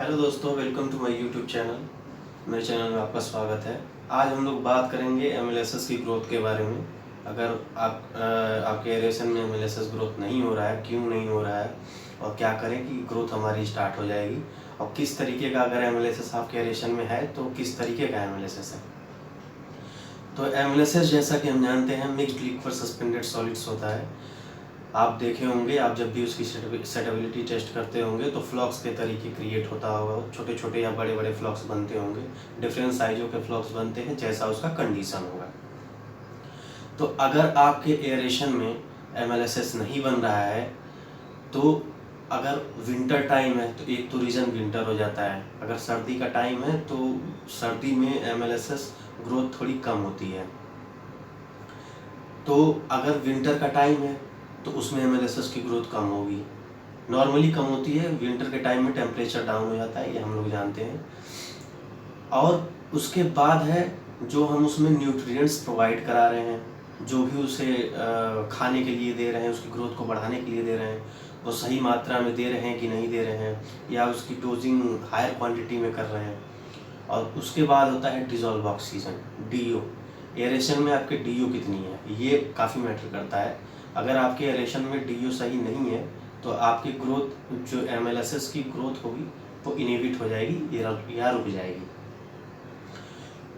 Hello दोस्तों, welcome to my YouTube channel. मेरे channel में आपका स्वागत है। आज हम लोग बात करेंगे एमएलएसएस की ग्रोथ के बारे में। अगर आपके एरेशन में एमएलएसएस ग्रोथ नहीं हो रहा है, क्यों नहीं हो रहा है और क्या करें कि ग्रोथ हमारी स्टार्ट हो जाएगी, और किस तरीके का अगर एमएलएसएस आपके एरेशन में है तो किस तरीके का एमएलएसएस है। तो एमएलएसएस जैसा कि हम जानते हैं मिक्स्ड लिक्विड सस्पेंडेड सॉलिड्स होता है। आप देखे होंगे, आप जब भी उसकी सेटेबिलिटी टेस्ट करते होंगे तो फ्लॉक्स के तरीके क्रिएट होता होगा, छोटे छोटे या बड़े बड़े फ्लॉक्स बनते होंगे, डिफरेंट साइजों के फ्लॉक्स बनते हैं जैसा उसका कंडीशन होगा। तो अगर आपके एयरेशन में एमएलएसएस नहीं बन रहा है तो अगर विंटर टाइम है तो एक तो रीज़न विंटर हो जाता है, अगर सर्दी का टाइम है तो सर्दी में एमएलएसएस ग्रोथ थोड़ी कम होती है। तो अगर विंटर का टाइम है तो उसमें एमएलएसएस की ग्रोथ कम होगी, नॉर्मली कम होती है। विंटर के टाइम में टेम्परेचर डाउन हो जाता है, ये हम लोग जानते हैं। और उसके बाद है जो हम उसमें न्यूट्रिएंट्स प्रोवाइड करा रहे हैं, जो भी उसे खाने के लिए दे रहे हैं, उसकी ग्रोथ को बढ़ाने के लिए दे रहे हैं, वो सही मात्रा में दे रहे हैं कि नहीं दे रहे हैं, या उसकी डोजिंग हायर क्वांटिटी में कर रहे हैं। और उसके बाद होता है डिजॉल्व ऑक्सीजन, डीओ। एरेशन में आपके डीओ कितनी है, ये काफ़ी मैटर करता है। अगर आपके एरेशन में डीओ सही नहीं है तो आपकी ग्रोथ, जो एमएलएसएस की ग्रोथ होगी, वो इनहिबिट हो जाएगी या रुक जाएगी।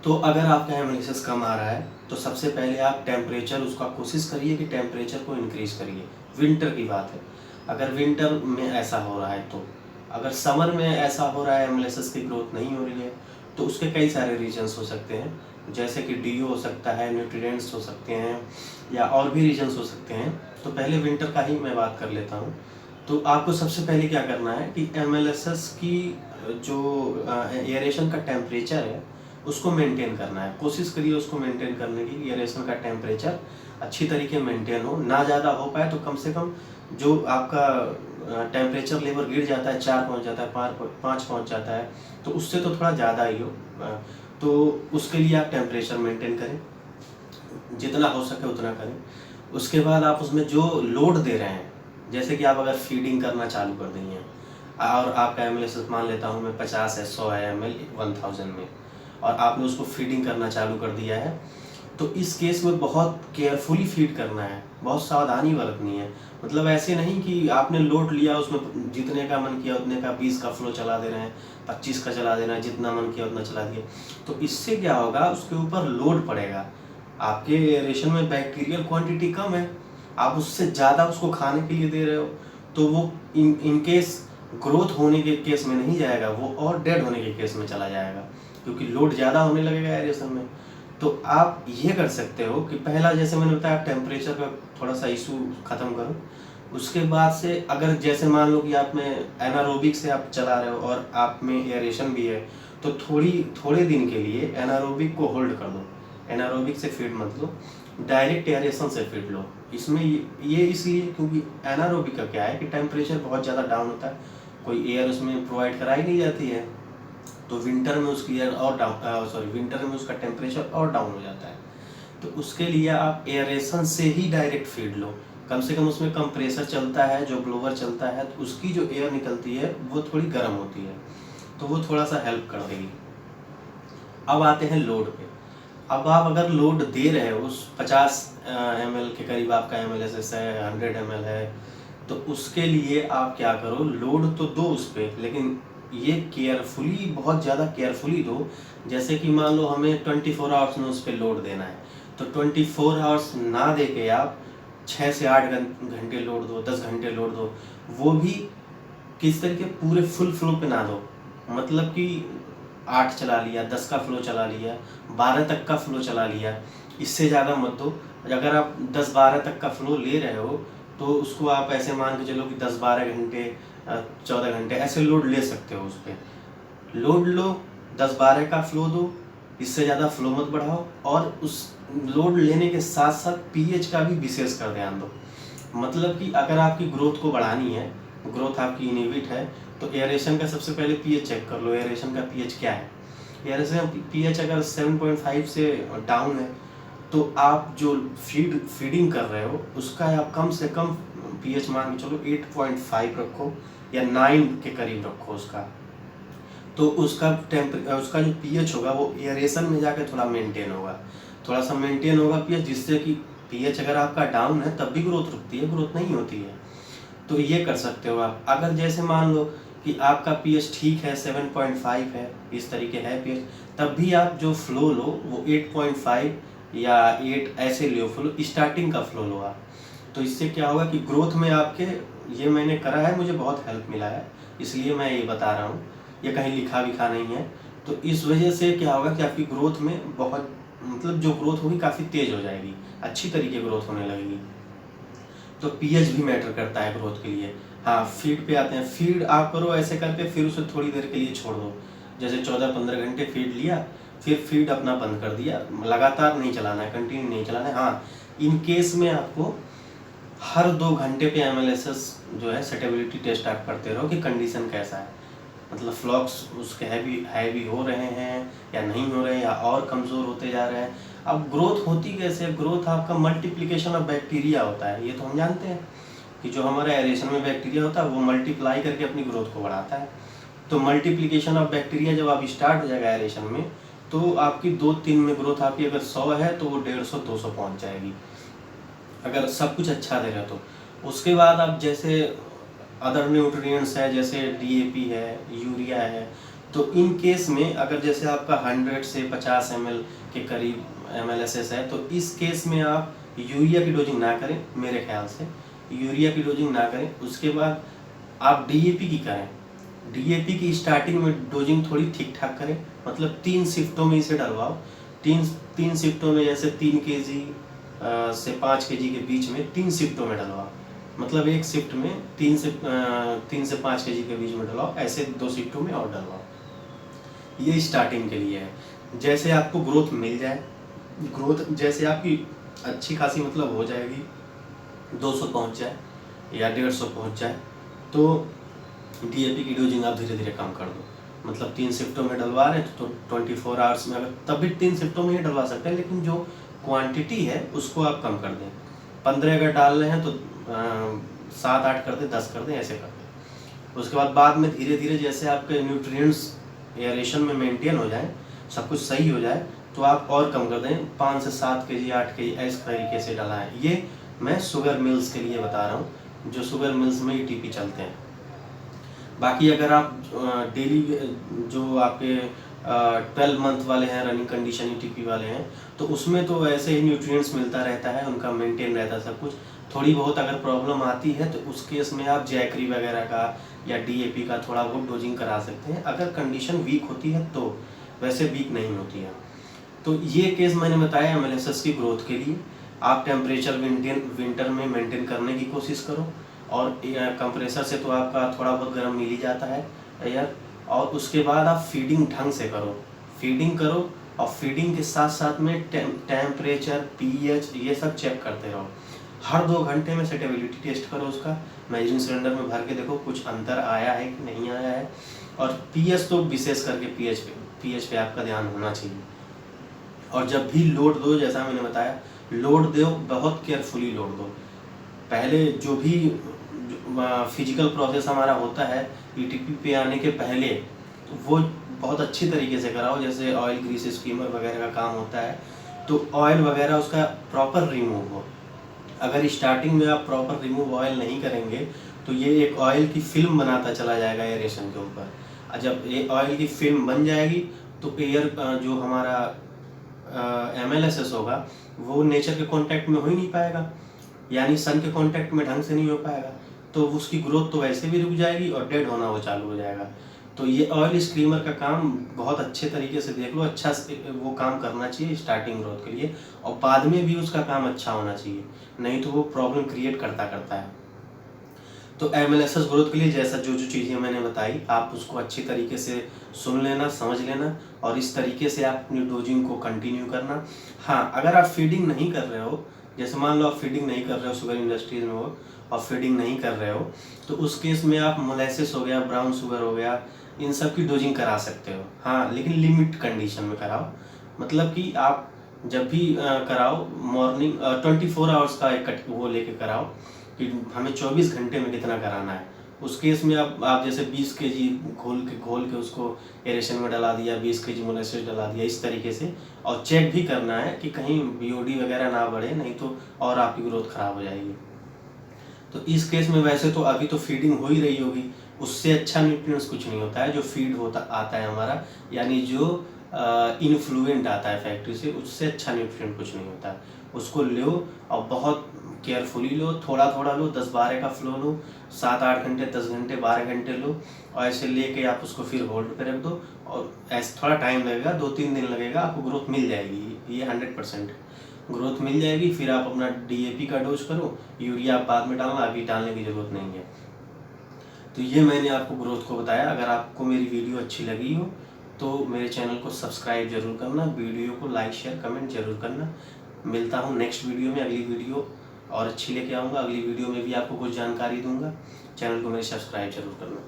तो अगर आपका एमएलएसएस कम आ रहा है तो सबसे पहले आप टेम्परेचर, उसका कोशिश करिए कि टेम्परेचर को इंक्रीज करिए। विंटर की बात है, अगर विंटर में ऐसा हो रहा है तो। अगर समर में ऐसा हो रहा है, एमएलएसएस की ग्रोथ नहीं हो रही है, तो उसके कई सारे रीजंस हो सकते हैं, जैसे कि डीओ हो सकता है, न्यूट्रिएंट्स हो सकते हैं, या और भी रीजंस हो सकते हैं। तो पहले विंटर का ही मैं बात कर लेता हूँ। तो आपको सबसे पहले क्या करना है कि एमएलएसएस की जो एयरेशन का टेम्परेचर है उसको मेंटेन करना है। कोशिश करिए उसको मेंटेन करने की, एयरेशन का टेम्परेचर अच्छी तरीके मेंटेन हो, ना ज़्यादा हो पाए तो कम से कम जो आपका टेम्परेचर लेवल गिर जाता है, 4 पहुंच जाता है, 5 पहुंच जाता है, तो उससे तो थोड़ा ज़्यादा ही हो। तो उसके लिए आप टेम्परेचर मेंटेन करें, जितना हो सके उतना करें। उसके बाद आप उसमें जो लोड दे रहे हैं, जैसे कि आप अगर फीडिंग करना चालू कर देंगे और आपका एमएलएसएस मान लेता हूँ मैं 50 है, 100 है एमएल 1000 में, और आपने उसको फीडिंग करना चालू कर दिया है, तो इस केस में बहुत केयरफुली फीड करना है, बहुत सावधानी बरतनी है। मतलब ऐसे नहीं कि आपने लोड लिया, उसमें जितने का मन किया उतने का 20 का फ्लो चला दे रहे हैं, 25 का चला दे रहे हैं, जितना मन किया उतना चला दिए। तो इससे क्या होगा, उसके ऊपर लोड पड़ेगा। आपके रेशन में बैक्टीरियल क्वांटिटी कम है, आप उससे ज़्यादा उसको खाने के लिए दे रहे हो, तो वो इन केस ग्रोथ होने के केस में नहीं जाएगा, वो और डेड होने के केस में चला जाएगा, क्योंकि लोड ज़्यादा होने लगेगा एरेशन में। तो आप ये कर सकते हो कि पहला, जैसे मैंने बताया, टेम्परेचर का थोड़ा सा इशू ख़त्म करो। उसके बाद से अगर जैसे मान लो कि आप में एनारोबिक से आप चला रहे हो और आप में एयरेशन भी है, तो थोड़े दिन के लिए एनारोबिक को होल्ड कर दो। एनारोबिक से फीड मत लो, डायरेक्ट एयरेशन से फीड लो। इसमें ये इसलिए क्योंकि एनारोबिक का क्या है कि टेम्परेचर बहुत ज़्यादा डाउन होता है, कोई एयर उसमें प्रोवाइड कराई नहीं जाती है, तो विंटर में उसकी एयर और विंटर में उसका टेम्परेचर और डाउन हो जाता है। तो उसके लिए आप एयरेशन से ही डायरेक्ट फीड लो। कम से कम उसमें कंप्रेसर चलता है, जो ब्लोवर चलता है, तो उसकी जो एयर निकलती है वो थोड़ी गर्म होती है, तो वो थोड़ा सा हेल्प कर देगी। अब आते हैं लोड पे। अब आप अगर लोड दे रहे हो, उस 50 ml के करीब आपका एमएलएसएस है, 100 ml है, तो उसके लिए आप क्या करो, लोड तो दो उस पर, लेकिन ये केयरफुली, बहुत ज़्यादा केयरफुली दो। जैसे कि मान लो हमें 24 आवर्स में उस पर लोड देना है, तो 24 आवर्स ना दे के आप 6 से 8 घंटे लोड दो, 10 घंटे लोड दो। वो भी किस तरीके, पूरे फुल फ्लो पे ना दो, मतलब कि 8 चला लिया, 10 का फ्लो चला लिया, 12 तक का फ्लो चला लिया, इससे ज़्यादा मत दो। अगर आप 10-12 तक का फ्लो ले रहे हो तो उसको आप ऐसे मान के चलो कि 10-12 घंटे, 14 घंटे ऐसे लोड ले सकते हो। उस पर लोड लो, 10-12 का फ्लो दो, इससे ज़्यादा फ्लो मत बढ़ाओ, और उस लोड लेने के साथ साथ पीएच का भी विशेष कर ध्यान दो। मतलब कि अगर आपकी ग्रोथ को बढ़ानी है, ग्रोथ आपकी इनहिबिट है, तो एयरेशन का सबसे पहले पीएच चेक कर लो। एयरेशन का पीएच क्या है, एयरेशन पीएच अगर 7.5 से डाउन है तो आप जो फीडिंग कर रहे हो उसका आप कम से कम पीएच मान के चलो 8.5 रखो, या 9 के करीब रखो उसका। तो उसका जो पीएच होगा वो एयरेशन में जाके थोड़ा मेंटेन होगा, थोड़ा सा मेंटेन होगा पीएच, जिससे कि पीएच अगर आपका डाउन है तब भी ग्रोथ रुकती है, ग्रोथ नहीं होती है। तो ये कर सकते हो आप। अगर जैसे मान लो कि आपका पीएच ठीक है 7.5 है, इस तरीके है पीएच, तब भी आप जो फ्लो लो वो 8.5 या 8 ऐसे लो फ्लो, स्टार्टिंग का फ्लो लो आप। तो इससे क्या होगा कि ग्रोथ में आपके, ये मैंने करा है, मुझे बहुत हेल्प मिला है, इसलिए मैं ये बता रहा हूँ, ये कहीं लिखा विखा नहीं है। तो इस वजह से क्या होगा कि आपकी ग्रोथ में बहुत, मतलब जो ग्रोथ होगी काफ़ी तेज हो जाएगी, अच्छी तरीके ग्रोथ होने लगेगी। तो पीएच भी मैटर करता है ग्रोथ के लिए। हाँ, फीड पे आते हैं। फीड आप करो ऐसे करके, फिर उसे थोड़ी देर के लिए छोड़ दो, जैसे 14-15 घंटे फीड लिया, फिर फीड अपना बंद कर दिया, लगातार नहीं चलाना है, कंटिन्यू नहीं चलाना है। हाँ, इन केस में आपको हर 2 घंटे पे एमएलएसएस जो है सेटेबिलिटी टेस्ट आप करते रहो कि कंडीशन कैसा है, मतलब फ्लॉक्स उसके हैवी हो रहे हैं या नहीं हो रहे हैं, या और कमज़ोर होते जा रहे हैं। अब ग्रोथ होती कैसे? ग्रोथ आपका मल्टीप्लिकेशन ऑफ बैक्टीरिया होता है, ये तो हम जानते हैं कि जो हमारा एरेशन में बैक्टीरिया होता है वो मल्टीप्लाई करके अपनी ग्रोथ को बढ़ाता है। तो मल्टीप्लिकेशन ऑफ बैक्टीरिया जब आप स्टार्ट हो जाएगा एरेशन में, तो आपकी 2-3 में ग्रोथ आपकी अगर 100 है तो वो 150-200 पहुँच जाएगी, अगर सब कुछ अच्छा दे रहे तो। उसके बाद आप जैसे अदर न्यूट्रिएंट्स है, जैसे डीएपी है, यूरिया है, तो इन केस में अगर जैसे आपका 100 से 50 ml के करीब एमएलएसएस है, तो इस केस में आप यूरिया की डोजिंग ना करें, मेरे ख्याल से यूरिया की डोजिंग ना करें। उसके बाद आप डीएपी की करें। डीएपी की स्टार्टिंग में डोजिंग थोड़ी ठीक ठाक करें, मतलब 3 शिफ्टों में इसे डलवाओ। तीन शिफ्टों में, जैसे 3 kg से 5 kg के बीच में 3 शिफ्टों में डलवाओ, मतलब एक शिफ्ट में 3 से 5 kg के बीच में डलवाओ, ऐसे 2 शिफ्टों में और डलवाओ। ये स्टार्टिंग के लिए है। जैसे आपको ग्रोथ मिल जाए, ग्रोथ जैसे आपकी अच्छी खासी मतलब हो जाएगी, 200 पहुंच जाए या 150 पहुंच जाए, तो डीएपी की डोजिंग आप धीरे धीरे कम कर दो। मतलब 3 शिफ्टों में डलवा रहे हैं तो 24 आवर्स में, अगर तब भी 3 शिफ्टों में ही डलवा सकते हैं, लेकिन जो क्वांटिटी है उसको आप कम कर दें। 15 अगर डाल रहे हैं तो 7-8 कर दें, 10 कर दें, ऐसे कर दें। उसके बाद में धीरे धीरे जैसे आपके न्यूट्रिएंट्स एयरेशन में मेंटेन हो जाए, सब कुछ सही हो जाए, तो आप और कम कर दें, 5 से 7 kg 8 kg इस तरीके से डलाएं। ये मैं शुगर मिल्स के लिए बता रहा हूँ, जो शुगर मिल्स में ईटीपी चलते हैं। बाकी अगर आप डेली जो आपके 12 मंथ वाले हैं, रनिंग कंडीशन ईटीपी वाले हैं, तो उसमें तो ऐसे ही न्यूट्रिएंट्स मिलता रहता है, उनका मेंटेन रहता है सब कुछ। थोड़ी बहुत अगर प्रॉब्लम आती है तो उस केस में आप जैकरी वगैरह का या डीएपी का थोड़ा बहुत डोजिंग करा सकते हैं, अगर कंडीशन वीक होती है तो। वैसे वीक नहीं होती है। तो ये केस मैंने बताया एमएलएसएस की ग्रोथ के लिए। आप टेम्परेचर विंटर में मेंटेन करने की कोशिश करो, और कंप्रेसर से तो आपका थोड़ा बहुत गर्म मिल ही जाता है एयर। और उसके बाद आप फीडिंग ढंग से करो, फीडिंग करो, और फीडिंग के साथ साथ में टेम्परेचर, पीएच, ये सब चेक करते रहो। हर 2 घंटे में सेटेबिलिटी टेस्ट करो उसका, मेजरिंग सिलेंडर में भर के देखो कुछ अंतर आया है कि नहीं आया है। और पीएच तो विशेष करके पीएच पे आपका ध्यान होना चाहिए। और जब भी लोड दो, जैसा मैंने बताया, लोड दो, बहुत केयरफुली लोड दो। पहले जो भी फिजिकल प्रोसेस हमारा होता है ईटीपी पे आने के पहले, तो वो बहुत अच्छी तरीके से कराओ। जैसे ऑयल ग्रीस स्कीमर वगैरह का काम होता है, तो ऑयल वगैरह उसका प्रॉपर रिमूव हो। अगर स्टार्टिंग में आप प्रॉपर रिमूव ऑयल नहीं करेंगे तो ये एक ऑयल की फिल्म बनाता चला जाएगा एरेशन के ऊपर। जब ये ऑयल की फिल्म बन जाएगी तो एयर जो हमारा एमएलएसएस होगा वो नेचर के कांटेक्ट में हो ही नहीं पाएगा, यानी सन के कांटेक्ट में ढंग से नहीं हो पाएगा, तो उसकी ग्रोथ तो वैसे भी रुक जाएगी और डेड होना वो चालू हो जाएगा। तो ये ऑयल स्क्रीमर का काम बहुत अच्छे तरीके से देख लो, अच्छा वो काम करना चाहिए स्टार्टिंग ग्रोथ के लिए, और बाद में भी उसका काम अच्छा होना चाहिए, नहीं तो वो प्रॉब्लम क्रिएट करता है। तो एमएलएसएस ग्रोथ के लिए जैसा जो चीज़ें मैंने बताई, आप उसको अच्छी तरीके से सुन लेना, समझ लेना, और इस तरीके से आप अपनी डोजिंग को कंटिन्यू करना। हाँ, अगर आप फीडिंग नहीं कर रहे हो, जैसे मान लो आप फीडिंग नहीं कर रहे हो, शुगर इंडस्ट्रीज में हो और फीडिंग नहीं कर रहे हो, तो उस केस में आप मोलेसिस हो गया, ब्राउन शुगर हो गया, इन सब की डोजिंग करा सकते हो। हाँ, लेकिन लिमिट कंडीशन में कराओ। मतलब कि आप जब भी कराओ, मॉर्निंग 24 आवर्स का एक वो लेके कराओ कि हमें 24 घंटे में कितना कराना है, उस केस में आप जैसे 20 केजी घोल के उसको एरेशन में डला दिया, 20 केजी मोलेसेस डला दिया, इस तरीके से। और चेक भी करना है कि कहीं बीओडी वगैरह ना बढ़े, नहीं तो और आपकी ग्रोथ खराब हो जाएगी। तो इस केस में वैसे तो अभी तो फीडिंग हो ही रही होगी, उससे अच्छा न्यूट्रिएंट्स कुछ नहीं होता है। जो फीड होता आता है हमारा, यानी जो इन्फ्लुएंट आता है फैक्ट्री से, उससे अच्छा न्यूट्रिएंट कुछ नहीं होता है। उसको लो और बहुत केयरफुली लो, थोड़ा थोड़ा लो, 10-12 का फ्लो लो, 7-8 घंटे, 10 घंटे, 12 घंटे लो, और ऐसे लेके आप उसको फिर होल्ड पे रख दो। और ऐसे थोड़ा टाइम लगेगा, 2-3 दिन लगेगा, आपको ग्रोथ मिल जाएगी, ये 100% ग्रोथ मिल जाएगी। फिर आप अपना DAP का डोज करो, यूरिया आप बाद में डालना, अभी डालने की ज़रूरत नहीं है। तो ये मैंने आपको ग्रोथ को बताया। अगर आपको मेरी वीडियो अच्छी लगी हो तो मेरे चैनल को सब्सक्राइब जरूर करना, वीडियो को लाइक शेयर कमेंट जरूर करना। मिलता हूँ नेक्स्ट वीडियो में, अगली वीडियो और अच्छी लेके आऊँगा। अगली वीडियो में भी आपको कुछ जानकारी दूंगा। चैनल को मेरे सब्सक्राइब जरूर करना।